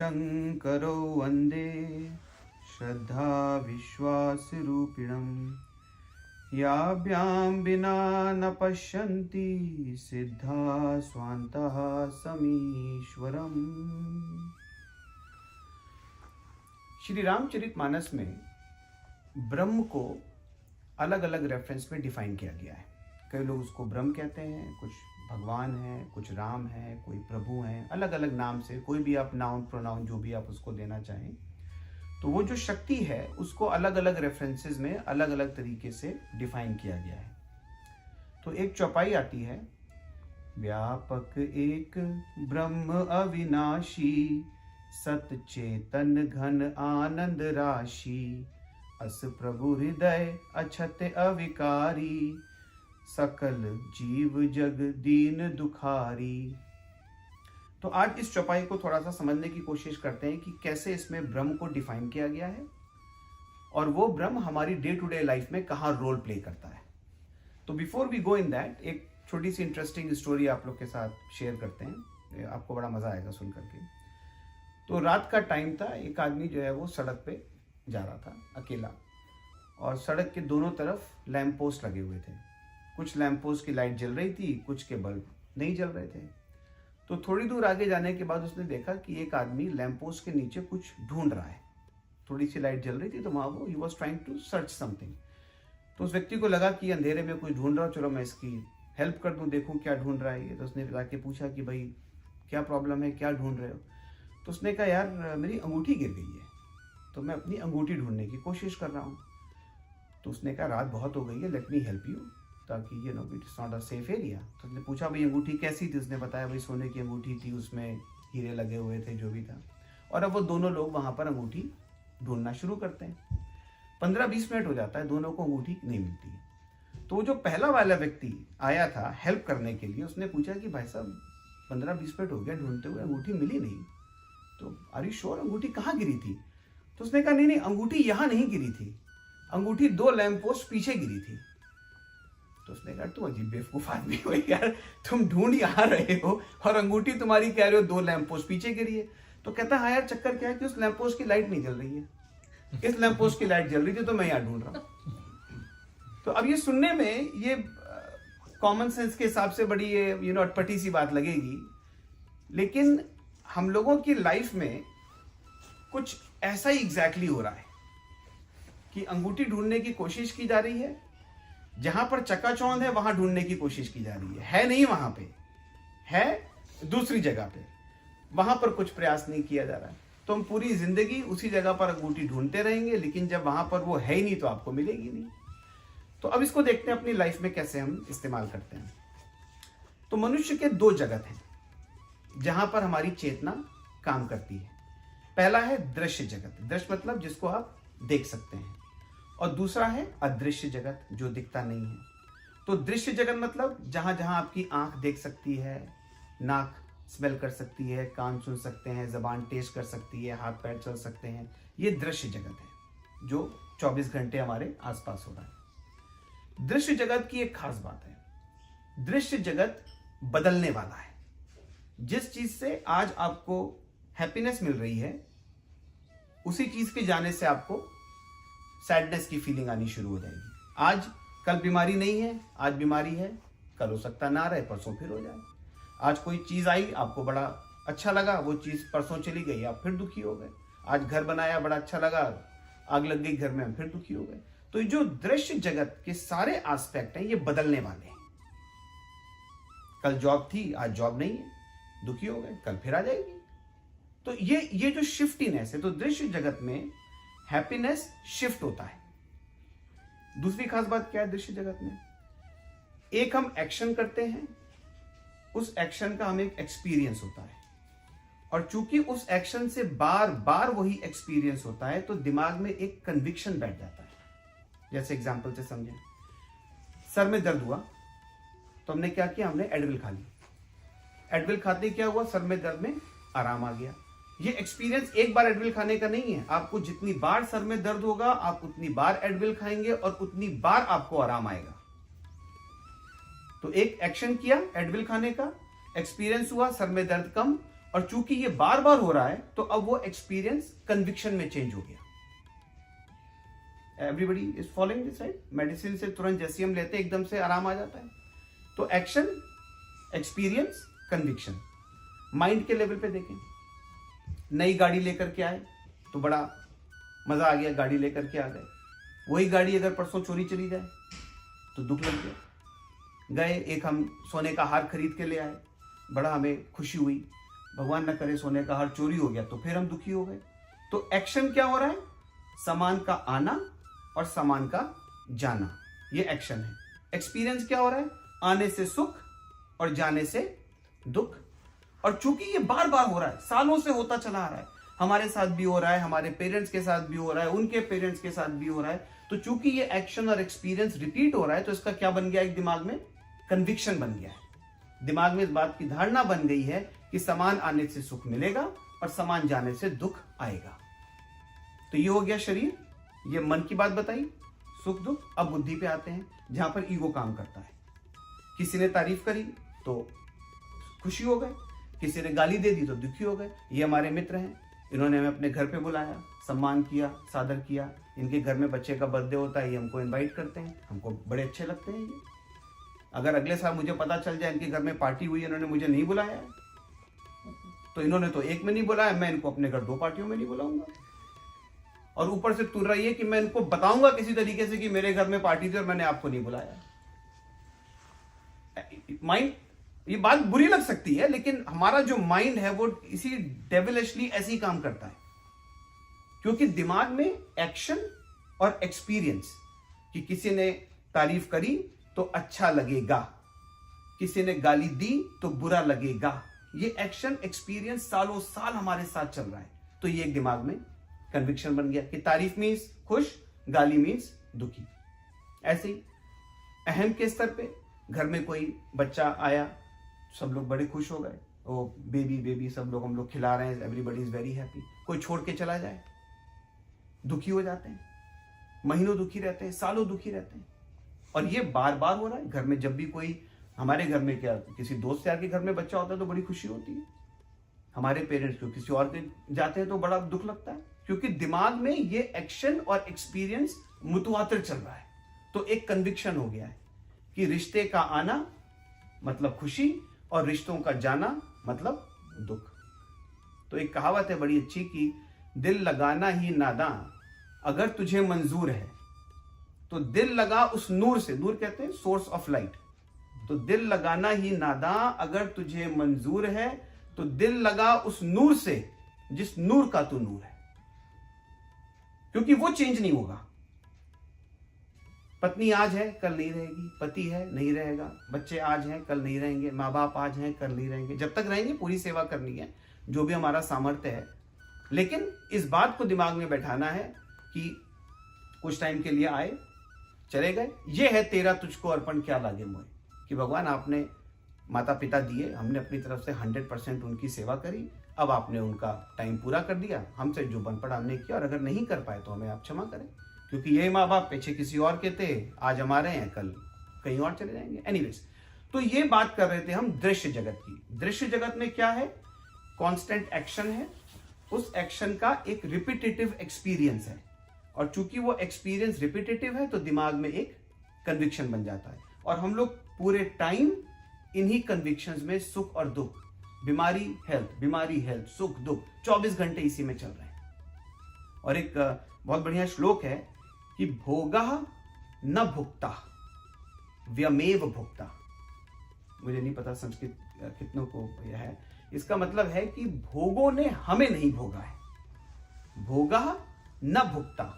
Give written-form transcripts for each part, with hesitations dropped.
शङ्करो वन्दे श्रद्धा विश्वासरूपिणं याभ्यां विना न पश्यन्ति सिद्धा स्वान्तः समीश्वरम्। श्री रामचरितमानस में ब्रह्म को अलग अलग रेफरेंस में डिफाइन किया गया है। कई लोग उसको ब्रह्म कहते हैं, कुछ भगवान है, कुछ राम है, कोई प्रभु हैं, अलग अलग नाम से, कोई भी आप नाउन प्रोनाउन जो भी आप उसको देना चाहें। तो वो जो शक्ति है उसको अलग अलग रेफरेंसेस में अलग अलग तरीके से डिफाइन किया गया है। तो एक चौपाई आती है, व्यापक एक ब्रह्म अविनाशी, सत चेतन घन आनंद राशि, अस प्रभु हृदय अछत अविकारी, सकल जीव जग दीन दुखारी। तो आज इस चौपाई को थोड़ा सा समझने की कोशिश करते हैं कि कैसे इसमें ब्रह्म को डिफाइन किया गया है और वो ब्रह्म हमारी डे टू डे लाइफ में कहाँ रोल प्ले करता है। तो before we go in that, एक छोटी सी इंटरेस्टिंग स्टोरी आप लोग के साथ शेयर करते हैं, आपको बड़ा मजा आएगा सुन करके। तो रात का टाइम था, एक आदमी जो है वो सड़क पे जा रहा था अकेला, और सड़क के दोनों तरफ लैंप पोस्ट लगे हुए थे। कुछ लैंप पोस्ट की लाइट जल रही थी, कुछ के बल्ब नहीं जल रहे थे। तो थोड़ी दूर आगे जाने के बाद उसने देखा कि एक आदमी लैंप पोस्ट के नीचे कुछ ढूंढ रहा है। थोड़ी सी लाइट जल रही थी तो वहाँ वो ही was trying to search something. तो उस व्यक्ति को लगा कि अंधेरे में कुछ ढूंढ रहा हूँ, चलो मैं इसकी हेल्प कर दूँ, देखूँ क्या ढूंढ रहा है ये। तो उसने जाके पूछा कि भाई क्या प्रॉब्लम है, क्या ढूंढ रहे हो? तो उसने कहा यार मेरी अंगूठी गिर गई है, तो मैं अपनी अंगूठी ढूंढने की कोशिश कर रहा हूँ। तो उसने कहा रात बहुत हो गई है, लेट मी हेल्प यू, ताकि ये know it's not a safe area. तो उसने पूछा भाई अंगूठी कैसी थी? उसने बताया भाई सोने की अंगूठी थी, उसमें हीरे लगे हुए थे, जो भी था। और अब वो दोनों लोग वहाँ पर अंगूठी ढूंढना शुरू करते हैं। 15-20 मिनट हो जाता है, दोनों को अंगूठी नहीं मिलती है। तो जो पहला वाला व्यक्ति आया था हेल्प करने के लिए, उसने पूछा कि भाई साहब 15-20 मिनट हो गया ढूंढते हुए, अंगूठी मिली नहीं, तो आर यू श्योर अंगूठी कहाँ गिरी थी? तो उसने कहा नहीं, अंगूठी यहाँ नहीं गिरी थी, अंगूठी 2 लैंप पोस्ट पीछे गिरी थी। तो उसने कहा तुम अजीब बेवकूफ आदमी हो यार, तुम ढूंढ यहाँ रहे हो और अंगूठी तुम्हारी कह रहे हो 2 लैंप पोस्ट पीछे गिरी है। तो कहता हाँ यार चक्कर क्या है कि उस लैंप पोस्ट की लाइट नहीं जल रही है, इस लैंप पोस्ट की लाइट जल रही थी तो मैं यहाँ ढूंढ रहा हूँ। तो अब ये सुनने में ये कॉमन सेंस के हिसाब से बड़ी ये अटपटी सी बात लगेगी, लेकिन हम लोगों की लाइफ में कुछ ऐसा ही एग्जैक्टली हो रहा है कि अंगूठी ढूंढने की कोशिश की जा रही है, जहां पर चकाचौंध है वहां ढूंढने की कोशिश की जा रही है नहीं वहां पे, है दूसरी जगह पे, वहां पर कुछ प्रयास नहीं किया जा रहा है। तो हम पूरी जिंदगी उसी जगह पर अंगूठी ढूंढते रहेंगे, लेकिन जब वहां पर वो है ही नहीं तो आपको मिलेगी नहीं। तो अब इसको देखते हैं अपनी लाइफ में कैसे हम इस्तेमाल करते हैं। तो मनुष्य के 2 जगत हैं जहां पर हमारी चेतना काम करती है। पहला है दृश्य जगत, दृश्य मतलब जिसको आप देख सकते हैं, और दूसरा है अदृश्य जगत जो दिखता नहीं है। तो दृश्य जगत मतलब जहां जहां आपकी आंख देख सकती है, नाक स्मेल कर सकती है, कान सुन सकते हैं, जबान टेस्ट कर सकती है, हाथ पैर चल सकते हैं, ये दृश्य जगत है जो 24 घंटे हमारे आसपास हो रहा है। दृश्य जगत की एक खास बात है, दृश्य जगत बदलने वाला है। जिस चीज से आज आपको हैप्पीनेस मिल रही है, उसी चीज के जाने से आपको सैडनेस की फीलिंग आनी शुरू हो जाएगी। आज कल बीमारी नहीं है, आज बीमारी है, कल हो सकता ना रहे, परसों फिर हो जाए। आज कोई चीज आई आपको बड़ा अच्छा लगा, वो चीज परसों चली गई, आप फिर दुखी हो गए। आज घर बनाया बड़ा अच्छा लगा, आग लग गई घर में, हम फिर दुखी हो गए। तो ये जो दृश्य जगत के सारे एस्पेक्ट हैं ये बदलने वाले हैं। कल जॉब थी, आज जॉब नहीं है, दुखी हो गए, कल फिर आ जाएगी। तो ये जो शिफ्टीनेस है, तो दृश्य जगत में हैप्पीनेस शिफ्ट होता है। दूसरी खास बात क्या है दृश्य जगत में? एक हम एक्शन करते हैं, उस एक्शन का हमें एक एक्सपीरियंस होता है, और चूंकि उस एक्शन से बार बार वही एक्सपीरियंस होता है तो दिमाग में एक कन्विक्शन बैठ जाता है। जैसे एग्जांपल से समझें, सर में दर्द हुआ तो हमने क्या किया, हमने एडविल खा ली। एडविल खाते क्या हुआ, सर में दर्द में आराम आ गया। ये एक्सपीरियंस एक बार एडविल खाने का नहीं है, आपको जितनी बार सर में दर्द होगा आप उतनी बार एडविल खाएंगे और उतनी बार आपको आराम आएगा। तो एक एक्शन किया एडविल खाने का, एक्सपीरियंस हुआ, सर में दर्द कम, और चूंकि ये बार बार हो रहा है तो अब वो एक्सपीरियंस कन्विक्शन में चेंज हो गया। Everybody is following this, right? Medicine से तुरंत जैसे हम लेते हैं एकदम से आराम आ जाता है। तो एक्शन, एक्सपीरियंस, कन्विक्शन। माइंड के लेवल पे देखें, नई गाड़ी लेकर के आए तो बड़ा मजा आ गया, गाड़ी लेकर के आ गए। वही गाड़ी अगर परसों चोरी चली जाए तो दुख लग गया। गए, एक हम सोने का हार खरीद के ले आए, बड़ा हमें खुशी हुई। भगवान न करे सोने का हार चोरी हो गया तो फिर हम दुखी हो गए। तो एक्शन क्या हो रहा है? सामान का आना और सामान का जाना, ये एक्शन है। एक्सपीरियंस क्या हो रहा है? आने से सुख और जाने से दुख। और चूंकि ये बार बार हो रहा है, सालों से होता चला आ रहा है, हमारे साथ भी हो रहा है, हमारे पेरेंट्स के साथ भी हो रहा है, उनके पेरेंट्स के साथ भी हो रहा है, तो चूंकि ये एक्शन और एक्सपीरियंस रिपीट हो रहा है तो इसका क्या बन गया? एक दिमाग में कन्विक्शन बन गया है। दिमाग में इस बात की धारणा बन गई है कि सामान आने से सुख मिलेगा और सामान जाने से दुख आएगा। तो ये हो गया शरीर, ये मन की बात बताई, सुख दुख। अब बुद्धि पे आते हैं, जहां पर ईगो काम करता है। किसी ने तारीफ करी तो खुशी हो गए, किसी ने गाली दे दी तो दुखी हो गए। ये हमारे मित्र हैं, इन्होंने हमें अपने घर पे बुलाया, सम्मान किया, सादर किया। इनके घर में बच्चे का बर्थडे होता है, ये हमको इनवाइट करते हैं, हमको बड़े अच्छे लगते हैं ये। अगर अगले साल मुझे पता चल जाए इनके घर में पार्टी हुई, इन्होंने मुझे नहीं बुलाया है, तो इन्होंने तो एक में नहीं बुलाया, मैं इनको अपने घर 2 पार्टियों में नहीं बुलाऊंगा। और ऊपर से तुर रही है कि मैं इनको बताऊंगा किसी तरीके से कि मेरे घर में पार्टी थी और मैंने आपको नहीं बुलाया। माइंड, ये बात बुरी लग सकती है, लेकिन हमारा जो माइंड है वो इसी डेविलिशली ऐसे ही काम करता है। क्योंकि दिमाग में एक्शन और एक्सपीरियंस, कि किसी ने तारीफ करी तो अच्छा लगेगा, किसी ने गाली दी तो बुरा लगेगा, ये एक्शन एक्सपीरियंस सालों साल हमारे साथ चल रहा है। तो ये एक दिमाग में कन्विक्शन बन गया कि तारीफ मीन्स खुश, गाली मीन्स दुखी। ऐसे ही अहम के स्तर पे घर में कोई बच्चा आया, सब लोग बड़े खुश हो गए, वो बेबी बेबी सब लोग हम लोग खिला रहे हैं, एवरीबडी इज वेरी हैप्पी। कोई छोड़ के चला जाए, दुखी हो जाते हैं, महीनों दुखी रहते हैं, सालों दुखी रहते हैं। और ये बार बार हो रहा है। घर में जब भी कोई, हमारे घर में क्या, किसी दोस्त यार के घर में बच्चा होता है तो बड़ी खुशी होती है, हमारे पेरेंट्स को किसी और के जाते हैं तो बड़ा दुख लगता है। क्योंकि दिमाग में ये एक्शन और एक्सपीरियंस मुतवातिर चल रहा है। तो एक कन्विक्शन हो गया है कि रिश्ते का आना मतलब खुशी और रिश्तों का जाना मतलब दुख। तो एक कहावत है बड़ी अच्छी कि दिल लगाना ही नादां अगर तुझे मंजूर है, तो दिल लगा उस नूर से, नूर कहते हैं सोर्स ऑफ लाइट, तो दिल लगाना ही नादां अगर तुझे मंजूर है, तो दिल लगा उस नूर से जिस नूर का तू नूर है। क्योंकि वो चेंज नहीं होगा। पत्नी आज है कल नहीं रहेगी, पति है नहीं रहेगा, बच्चे आज हैं कल नहीं रहेंगे, माँ बाप आज हैं कल नहीं रहेंगे। जब तक रहेंगे पूरी सेवा करनी है, जो भी हमारा सामर्थ्य है। लेकिन इस बात को दिमाग में बैठाना है कि कुछ टाइम के लिए आए, चले गए, ये है तेरा तुझको अर्पण क्या लागे मोए। कि भगवान आपने माता पिता दिए, हमने अपनी तरफ से 100% उनकी सेवा करी, अब आपने उनका टाइम पूरा कर दिया, हमसे जो बन पड़ा हमने किया, और अगर नहीं कर पाए तो हमें आप क्षमा करें। क्योंकि यही माँ बाप पीछे किसी और के थे, आज हमारे हैं कल कहीं और चले जाएंगे। एनीवेज, तो ये बात कर रहे थे हम दृश्य जगत की। दृश्य जगत में क्या है? कांस्टेंट एक्शन है, उस एक्शन का एक रिपीटेटिव एक्सपीरियंस है, और चूंकि वो एक्सपीरियंस रिपीटेटिव है तो दिमाग में एक कन्विक्शन बन जाता है। और हम लोग पूरे टाइम इन्हीं कन्विक्शंस में सुख और दुख, बीमारी हेल्थ, सुख दुख, 24 घंटे इसी में चल रहे हैं। और एक बहुत बढ़िया श्लोक है कि भोगः न भुक्ता व्यमेव भुक्ता। मुझे नहीं पता संस्कृत कितनों को यह है। इसका मतलब है कि भोगों ने हमें नहीं भोगा है। भोगः न भुक्ता,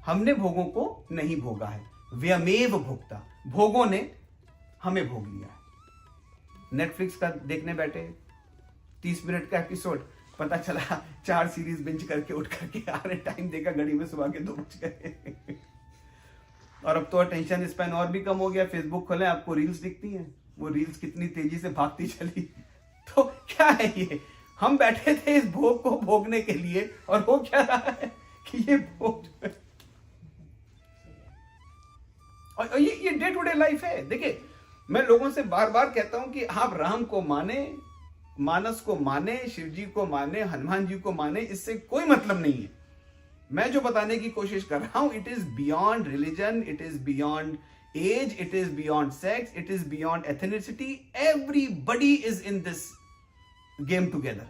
हमने भोगों को नहीं भोगा है। व्यमेव भुक्ता, भोगों ने हमें भोग लिया है। नेटफ्लिक्स का देखने बैठे, 30 मिनट का एपिसोड, पता चला 4 सीरीज बिंज करके उठ करके आ रहे, टाइम देखा घड़ी में सुबह के 2 बज गए। और अब तो अटेंशन स्पैन और भी कम हो गया। फेसबुक खोले, आपको रील्स दिखती हैं, वो रील्स कितनी तेजी से भागती चली। तो क्या है ये? हम बैठे थे इस भोग को भोगने के लिए, और हो क्या रहा है कि ये भोग, और ये डे टू डे लाइफ है। देखिए, मैं लोगों से बार बार कहता हूं कि आप राम को माने, मानस को माने, शिव जी को माने, हनुमान जी को माने, इससे कोई मतलब नहीं है। मैं जो बताने की कोशिश कर रहा हूं, it is beyond religion, it is beyond age, it is beyond sex, it is beyond ethnicity. Everybody is in this game together,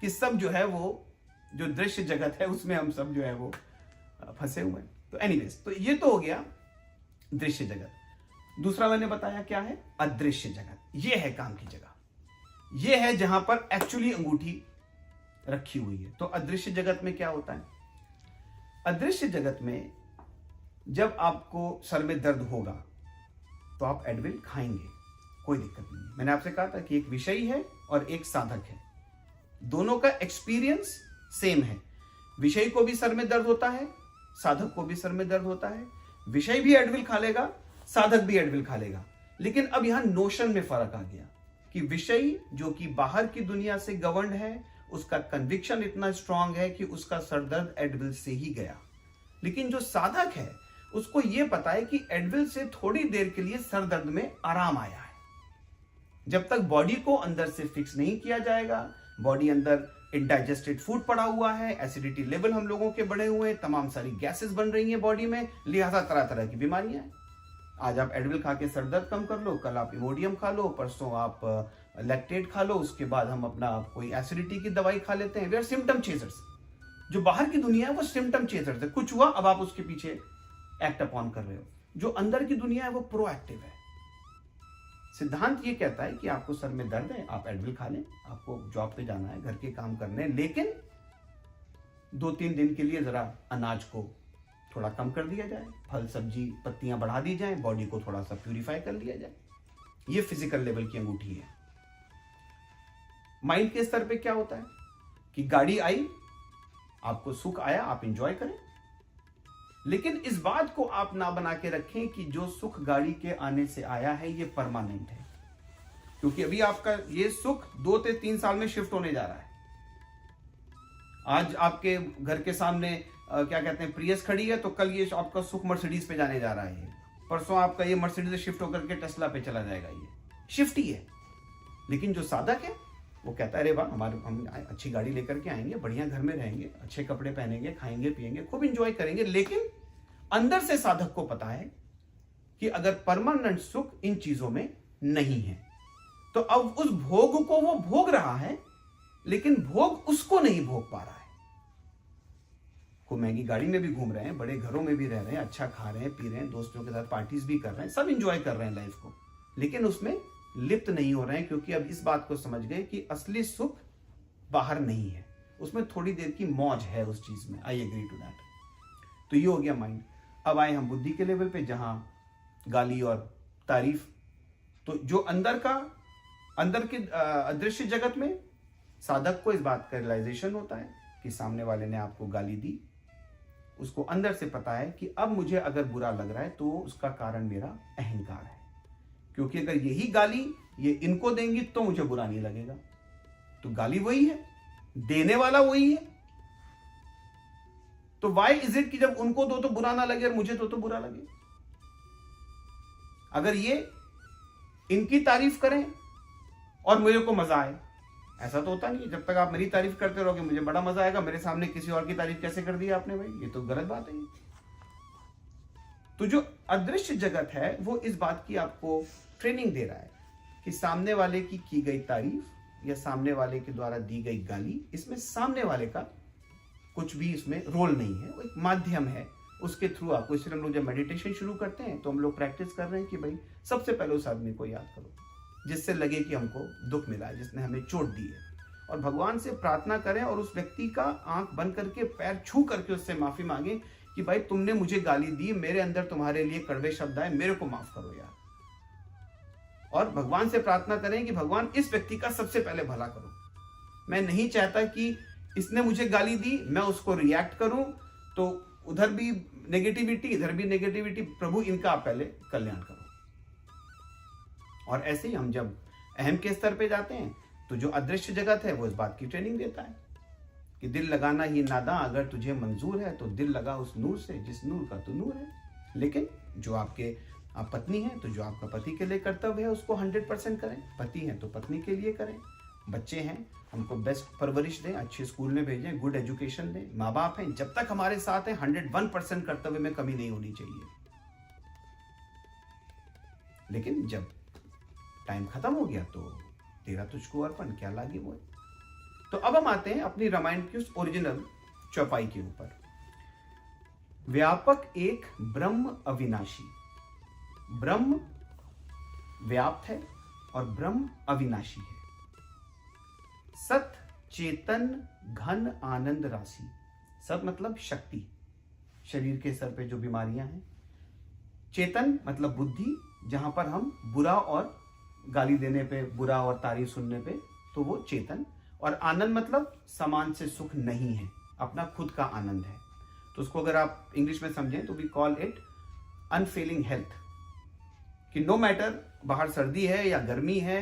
कि सब जो है वो जो दृश्य जगत है उसमें हम सब जो है वो फंसे हुए हैं। तो एनीवेज, तो ये तो हो गया दृश्य जगत। दूसरा मैंने बताया क्या है, अदृश्य जगत। ये है काम की जगह, ये है जहां पर एक्चुअली अंगूठी रखी हुई है। तो अदृश्य जगत में क्या होता है, अदृश्य जगत में जब आपको सर में दर्द होगा तो आप एडविल खाएंगे, कोई दिक्कत नहीं है। मैंने आपसे कहा था कि एक विषयी है और एक साधक है, दोनों का एक्सपीरियंस सेम है। विषयी को भी सर में दर्द होता है, साधक को भी सर में दर्द होता है। विषय भी एडविल खा लेगा, साधक भी एडविल खा लेगा। लेकिन अब यहां नोशन में फर्क आ गया कि विषयी जो कि बाहर की दुनिया से गवर्नड है, उसका कन्विक्शन इतना स्ट्रांग है कि उसका सरदर्द एडविल से ही गया। लेकिन जो साधक है उसको यह पता है कि एडविल से थोड़ी देर के लिए सरदर्द में आराम आया है। जब तक बॉडी को अंदर से फिक्स नहीं किया जाएगा, बॉडी अंदर इनडाइजेस्टेड फूड पड़ा हुआ है, एसिडिटी लेवल हम लोगों के बढ़े हुए हैं, तमाम सारी गैसेस बन रही हैं बॉडी में, लिहाजा तरह तरह की बीमारियां हैं। आज आप एडविल खा के सरदर्द कम कर लो, कल आप इमोडियम खा लो, परसों आप लैक्टेट खा लो, उसके बाद हम अपना कोई एसिडिटी की दवाई खा लेते हैं। We are symptom chasers. जो बाहर की दुनिया है वो सिम्टम चेजर्स है, कुछ हुआ अब आप उसके पीछे एक्ट अपॉन कर रहे हो। जो अंदर की दुनिया है वो प्रोएक्टिव है। सिद्धांत ये कहता है कि आपको सर में दर्द है, आप एडविल खा लें, आपको जॉब पे जाना है, घर के काम करने हैं, लेकिन 2-3 दिन के लिए जरा अनाज को थोड़ा कम कर दिया जाए, फल सब्जी पत्तियां बढ़ा दी जाए, बॉडी को थोड़ा सा प्यूरिफाई कर लिया जाए। ये फिजिकल लेवल की अंगूठी है। माइंड के स्तर पे क्या होता है कि गाड़ी आई, आपको सुख आया, आप इंजॉय करें, लेकिन इस बात को आप ना बना के रखें कि जो सुख गाड़ी के आने से आया है ये परमानेंट है, क्योंकि अभी आपका ये सुख 2 से 3 साल में शिफ्ट होने जा रहा है। आज आपके घर के सामने क्या कहते हैं प्रियस खड़ी है, तो कल ये आपका सुख मर्सिडीज पे जाने जा रहा है, परसों आपका ये मर्सिडीज शिफ्ट होकर के टेस्ला पे चला जाएगा। ये शिफ्ट ही है। लेकिन जो साधक है वो कहता है अरे वाह, हम अच्छी गाड़ी लेकर के आएंगे, बढ़िया घर में रहेंगे, अच्छे कपड़े पहनेंगे, खाएंगे पिएंगे, खूब इंजॉय करेंगे। लेकिन अंदर से साधक को पता है कि अगर परमानेंट सुख इन चीजों में नहीं है, तो अब उस भोग को वो भोग रहा है, लेकिन भोग उसको नहीं भोग पा रहा है। खूब महंगी गाड़ी में भी घूम रहे हैं, बड़े घरों में भी रह रहे हैं, अच्छा खा रहे हैं, पी रहे हैं, दोस्तों के साथ पार्टीज भी कर रहे हैं, सब इंजॉय कर रहे हैं लाइफ को, लेकिन उसमें लिप्त नहीं हो रहे हैं, क्योंकि अब इस बात को समझ गए कि असली सुख बाहर नहीं है, उसमें थोड़ी देर की मौज है उस चीज में। I agree to that. तो ये हो गया माइंड। अब आए हम बुद्धि के लेवल पे, जहां गाली और तारीफ। तो जो अंदर के अदृश्य जगत में साधक को इस बात का रियलाइजेशन होता है कि सामने वाले ने आपको गाली दी, उसको अंदर से पता है कि अब मुझे अगर बुरा लग रहा है तो उसका कारण मेरा अहंकार है, क्योंकि अगर यही गाली ये इनको देंगी तो मुझे बुरा नहीं लगेगा। तो गाली वही है, देने वाला वही है, तो वाई इज इट कि जब उनको दो तो बुरा ना लगे और मुझे तो बुरा लगे। अगर ये इनकी तारीफ करें और मुझे को मजा आए, ऐसा तो होता नहीं। जब तक आप मेरी तारीफ करते रहोगे मुझे बड़ा मजा आएगा, मेरे सामने किसी और की तारीफ कैसे कर दी आपने भाई, ये तो गलत बात है। तो जो अदृश्य जगत है वो इस बात की आपको ट्रेनिंग दे रहा है कि सामने वाले की गई तारीफ या सामने वाले के द्वारा दी गई गाली, इसमें सामने वाले का कुछ भी इसमें रोल नहीं है, वो एक माध्यम है, उसके थ्रू आपको। इसलिए हम लोग जब मेडिटेशन शुरू करते हैं तो हम लोग प्रैक्टिस कर रहे हैं कि भाई सबसे पहले उस आदमी को याद करो जिससे लगे कि हमको दुख मिला है, जिसने हमें चोट दी है, और भगवान से प्रार्थना करें और उस व्यक्ति का आंख बंद करके पैर छू करके उससे माफी मांगे कि भाई तुमने मुझे गाली दी, मेरे अंदर तुम्हारे लिए कड़वे शब्द आए, मेरे को माफ करो यार। और भगवान से प्रार्थना करें कि भगवान इस व्यक्ति का सबसे पहले भला करो। मैं नहीं चाहता कि इसने मुझे गाली दी मैं उसको रिएक्ट करूं, तो उधर भी नेगेटिविटी इधर भी नेगेटिविटी, प्रभु इनका आप पहले कल्याण करो। और ऐसे ही हम जब अहम के स्तर पे जाते हैं तो जो अदृश्य जगत है वो इस बात की ट्रेनिंग देता है कि दिल लगाना ही नादा, अगर तुझे मंजूर है तो दिल लगा उस नूर से जिस नूर का तू नूर है। लेकिन जो आप पत्नी है तो जो आपका पति के लिए कर्तव्य है उसको 100% करें, पति है तो पत्नी के लिए करें, बच्चे हैं, उनको बेस्ट परवरिश दें, अच्छे स्कूल में भेजें, गुड एजुकेशन दें। माँ बाप हैं, जब तक हमारे साथ हैं 101% कर्तव्य में कमी नहीं होनी चाहिए। लेकिन जब टाइम खत्म हो गया तो तेरा तुझको अर्पण, क्या लागे वो। तो अब हम आते हैं अपनी रामायण की उस ओरिजिनल चौपाई के ऊपर। व्यापक एक ब्रह्म अविनाशी। ब्रह्म व्याप्त है और ब्रह्म अविनाशी है। सत चेतन घन आनंद राशि। सत मतलब शक्ति, शरीर के स्तर पे जो बीमारियां हैं। चेतन मतलब बुद्धि, जहां पर हम बुरा और गाली देने पे, बुरा और तारीफ सुनने पे, तो वो चेतन। और आनंद मतलब समान से सुख नहीं है, अपना खुद का आनंद है। तो उसको अगर आप इंग्लिश में समझें तो we call it unfailing health. कि नो मैटर बाहर सर्दी है या गर्मी है,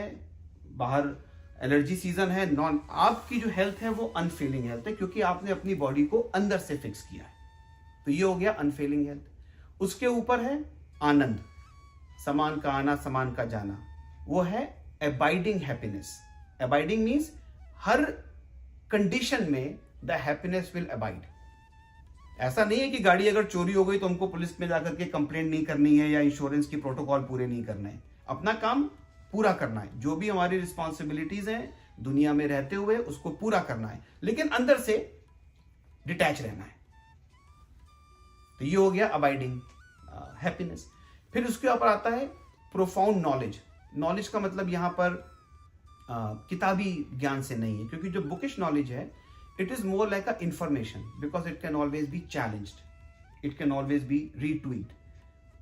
बाहर एलर्जी सीजन है, नॉन, आपकी जो हेल्थ है वो अनफेलिंग हेल्थ है, क्योंकि आपने अपनी बॉडी को अंदर से फिक्स किया है। तो ये हो गया अनफेलिंग हेल्थ। उसके ऊपर है आनंद, समान का आना, समान का जाना, वो है अबाइडिंग हैप्पीनेस। अबाइडिंग मीन्स हर कंडीशन में द हैप्पीनेस विल अबाइड। ऐसा नहीं है कि गाड़ी अगर चोरी हो गई तो हमको पुलिस में जाकर के कंप्लेंट नहीं करनी है या इंश्योरेंस की प्रोटोकॉल पूरे नहीं करने हैं। अपना काम पूरा करना है, जो भी हमारी रिस्पॉन्सिबिलिटीज हैं दुनिया में रहते हुए उसको पूरा करना है, लेकिन अंदर से डिटैच रहना है। तो ये हो गया अबाइडिंग हैप्पीनेस। फिर उसके ऊपर आता है प्रोफाउंड नॉलेज। नॉलेज का मतलब यहां पर किताबी ज्ञान से नहीं है, क्योंकि जो बुकिश नॉलेज है it is more like a information, because it can always be challenged, it can always be retweet,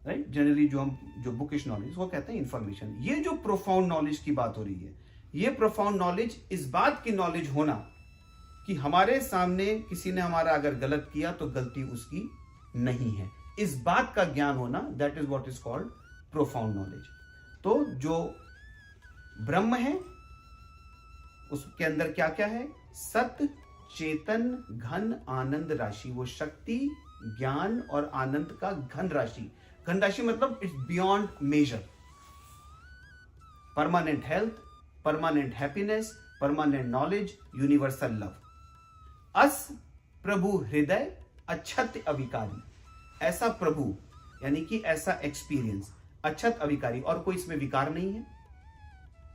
right. Generally जो बुकिश नॉलेज वो कहते हैं इंफॉर्मेशन। ये जो प्रोफाउंड नॉलेज की बात हो रही है, ये प्रोफाउंड नॉलेज इस बात की नॉलेज होना कि हमारे सामने किसी ने हमारा अगर गलत किया तो गलती उसकी नहीं है, इस बात का ज्ञान होना, that is what is called profound knowledge. तो जो ब्रह्म है उसके अंदर क्या क्या है? सत चेतन घन आनंद राशि, वो शक्ति, ज्ञान और आनंद का घन राशि। घन राशि मतलब it's beyond measure. Permanent health, permanent happiness, permanent knowledge, universal love. अस प्रभु हृदय अक्षत अविकारी। ऐसा प्रभु यानी कि ऐसा एक्सपीरियंस, अक्षत अविकारी, और कोई इसमें विकार नहीं है।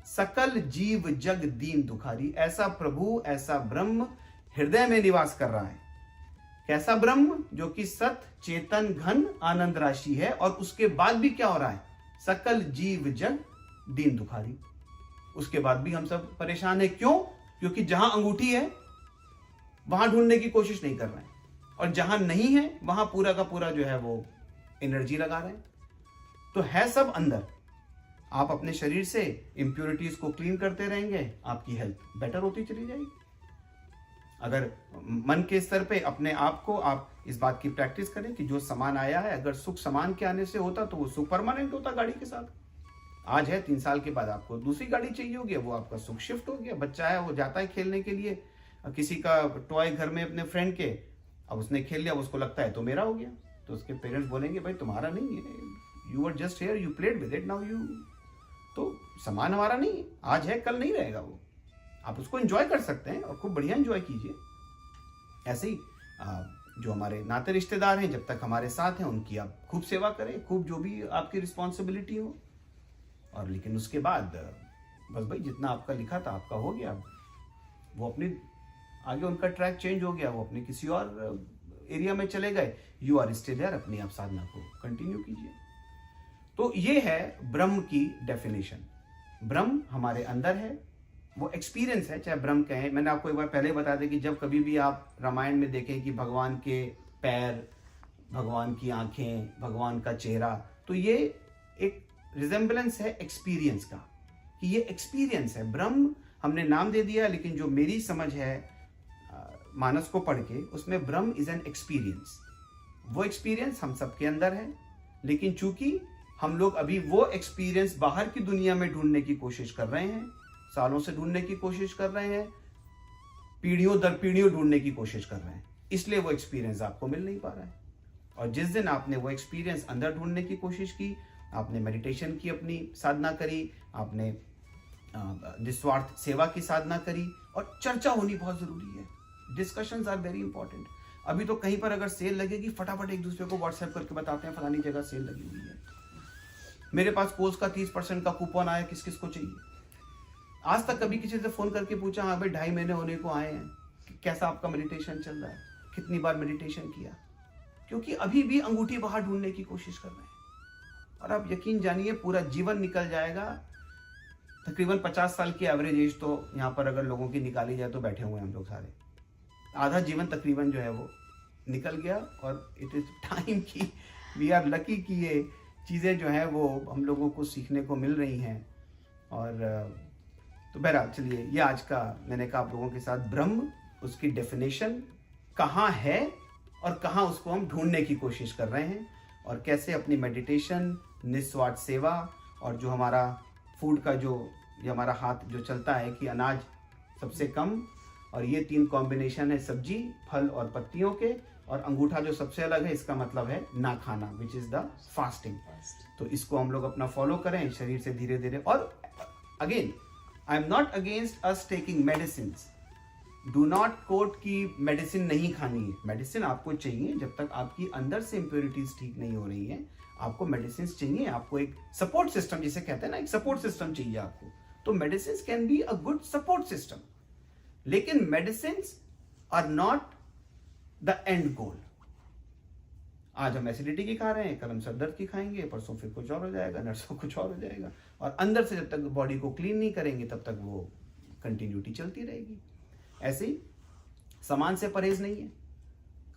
सकल जीव जग दीन दुखारी। ऐसा प्रभु, ऐसा ब्रह्म हृदय में निवास कर रहा है। कैसा ब्रह्म? जो कि सत चेतन घन आनंद राशि है, और उसके बाद भी क्या हो रहा है? सकल जीव जग दीन दुखारी। उसके बाद भी हम सब परेशान है। क्यों? क्योंकि जहां अंगूठी है वहां ढूंढने की कोशिश नहीं कर रहे हैं, और जहां नहीं है वहां पूरा का पूरा जो है वो एनर्जी लगा रहे हैं। तो है सब अंदर। आप अपने शरीर से इंप्योरिटीज को क्लीन करते रहेंगे, आपकी हेल्थ बेटर होती चली जाएगी। अगर मन के स्तर पे अपने आप को आप इस बात की प्रैक्टिस करें कि जो सामान आया है, अगर सुख सामान के आने से होता तो वो सुख परमानेंट होता गाड़ी के साथ। आज है, 3 साल के बाद आपको दूसरी गाड़ी चाहिए होगी, वो आपका सुख शिफ्ट हो गया। बच्चा है, वो जाता है खेलने के लिए, किसी का टॉय घर में अपने फ्रेंड के, अब उसने खेल लिया, उसको लगता है तो मेरा हो गया। तो उसके पेरेंट्स बोलेंगे भाई तुम्हारा नहीं है, you are just here, you played with it, now you. तो सामान हमारा नहीं है, आज है कल नहीं रहेगा वो। आप उसको एंजॉय कर सकते हैं और खूब बढ़िया एंजॉय कीजिए। ऐसे ही जो हमारे नाते रिश्तेदार हैं, जब तक हमारे साथ हैं उनकी आप खूब सेवा करें, खूब जो भी आपकी रिस्पॉन्सिबिलिटी हो। और लेकिन उसके बाद बस भाई जितना आपका लिखा था आपका हो गया, वो अपने आगे उनका ट्रैक चेंज हो गया, वो अपने किसी और एरिया में चले गए। यू आर स्टिल देयर, अपनी आप साधना को कंटिन्यू कीजिए। तो ये है ब्रह्म की डेफिनेशन। ब्रह्म हमारे अंदर है, वो एक्सपीरियंस है, चाहे ब्रह्म कहें। मैंने आपको एक बार पहले बता दें कि जब कभी भी आप रामायण में देखें कि भगवान के पैर, भगवान की आंखें, भगवान का चेहरा, तो ये एक रिजेम्बलेंस है एक्सपीरियंस का, कि ये एक्सपीरियंस है। ब्रह्म हमने नाम दे दिया, लेकिन जो मेरी समझ है मानस को पढ़ के, उसमें ब्रह्म इज एन एक्सपीरियंस। वो एक्सपीरियंस हम सबके अंदर है, लेकिन चूंकि हम लोग अभी वो एक्सपीरियंस बाहर की दुनिया में ढूंढने की कोशिश कर रहे हैं, सालों से ढूंढने की कोशिश कर रहे हैं, पीढ़ियों दर पीढ़ियों ढूंढने की कोशिश कर रहे हैं, इसलिए वो एक्सपीरियंस आपको मिल नहीं पा रहा है। और जिस दिन आपने वो एक्सपीरियंस अंदर ढूंढने की कोशिश की, आपने मेडिटेशन की, अपनी साधना करी, आपने निस्वार्थ सेवा की साधना करी, और चर्चा होनी बहुत ज़रूरी है। Discussions are very important. अभी तो कहीं पर अगर सेल लगेगी, फटाफट एक दूसरे को व्हाट्सएप करके बताते हैं फलानी जगह सेल लगी हुई है, मेरे पास कोर्स का 30% का कूपन आया, किस किस को चाहिए। आज तक कभी किसी से फ़ोन करके पूछा, हाँ भाई 2.5 महीने होने को आए हैं, कि कैसा आपका मेडिटेशन चल रहा है, कितनी बार मेडिटेशन किया? क्योंकि अभी भी अंगूठी बाहर ढूंढने की कोशिश कर रहे हैं। और आप यकीन जानिए, पूरा जीवन निकल जाएगा। तकरीबन 50 साल की एवरेज एज तो यहाँ पर अगर लोगों की निकाली जाए तो बैठे हुए हैं हम लोग सारे। आधा जीवन तकरीबन जो है वो निकल गया, और इट इज़ टाइम की वी आर लकी कि ये चीज़ें जो हैं वो हम लोगों को सीखने को मिल रही हैं। और तो बहरहाल चलिए, ये आज का मैंने कहा आप लोगों के साथ ब्रह्म, उसकी डेफिनेशन कहाँ है और कहाँ उसको हम ढूंढने की कोशिश कर रहे हैं, और कैसे अपनी मेडिटेशन, निस्वार्थ सेवा, और जो हमारा फूड का जो ये हमारा हाथ जो चलता है कि अनाज सबसे कम, और ये 3 कॉम्बिनेशन है सब्जी, फल और पत्तियों के, और अंगूठा जो सबसे अलग है, इसका मतलब है ना खाना, विच इज़ द फास्टिंग। तो इसको हम लोग अपना फॉलो करें शरीर से धीरे धीरे। और again, I am not against us taking medicine. Do not quote कि मेडिसिन नहीं खानी है। मेडिसिन आपको चाहिए, जब तक आपकी अंदर से इम्प्योरिटीज ठीक नहीं हो रही हैं, आपको मेडिसिन चाहिए। आपको एक सपोर्ट सिस्टम, जिसे कहते हैं ना, एक सपोर्ट सिस्टम चाहिए आपको। तो medicine can be a good support system, लेकिन medicine are not the end goal. आज हम एसिडिटी की खा रहे हैं, कल हम सर दर्द की खाएंगे, परसों फिर कुछ और हो जाएगा, नर्सों कुछ और हो जाएगा। और अंदर से जब तक बॉडी को क्लीन नहीं करेंगे, तब तक वो कंटिन्यूटी चलती रहेगी। ऐसे ही सामान से परहेज नहीं है।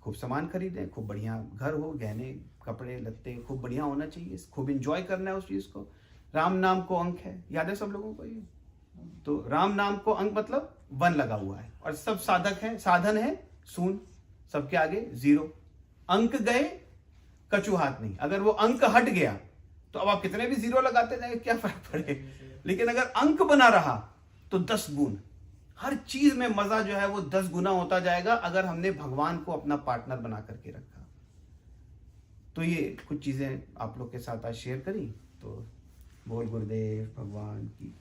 खूब सामान खरीदें, खूब बढ़िया घर हो, गहने कपड़े लत्ते खूब बढ़िया होना चाहिए, खूब इंजॉय करना है उस चीज़ को। राम नाम को अंक है, याद है सब लोगों को ये? तो राम नाम को अंक मतलब 1 लगा हुआ है, और सब साधक है, साधन है शून्य, सबके आगे 0। अंक गए, कछु हाथ नहीं। अगर वो अंक हट गया तो अब आप कितने भी 0 लगाते जाए, क्या फर्क पड़े। लेकिन अगर अंक बना रहा तो 10 गुण, हर चीज में मजा जो है वो 10 गुना होता जाएगा, अगर हमने भगवान को अपना पार्टनर बना करके रखा। तो ये कुछ चीजें आप लोग के साथ आज शेयर करी। तो बोल गुरुदेव भगवान की।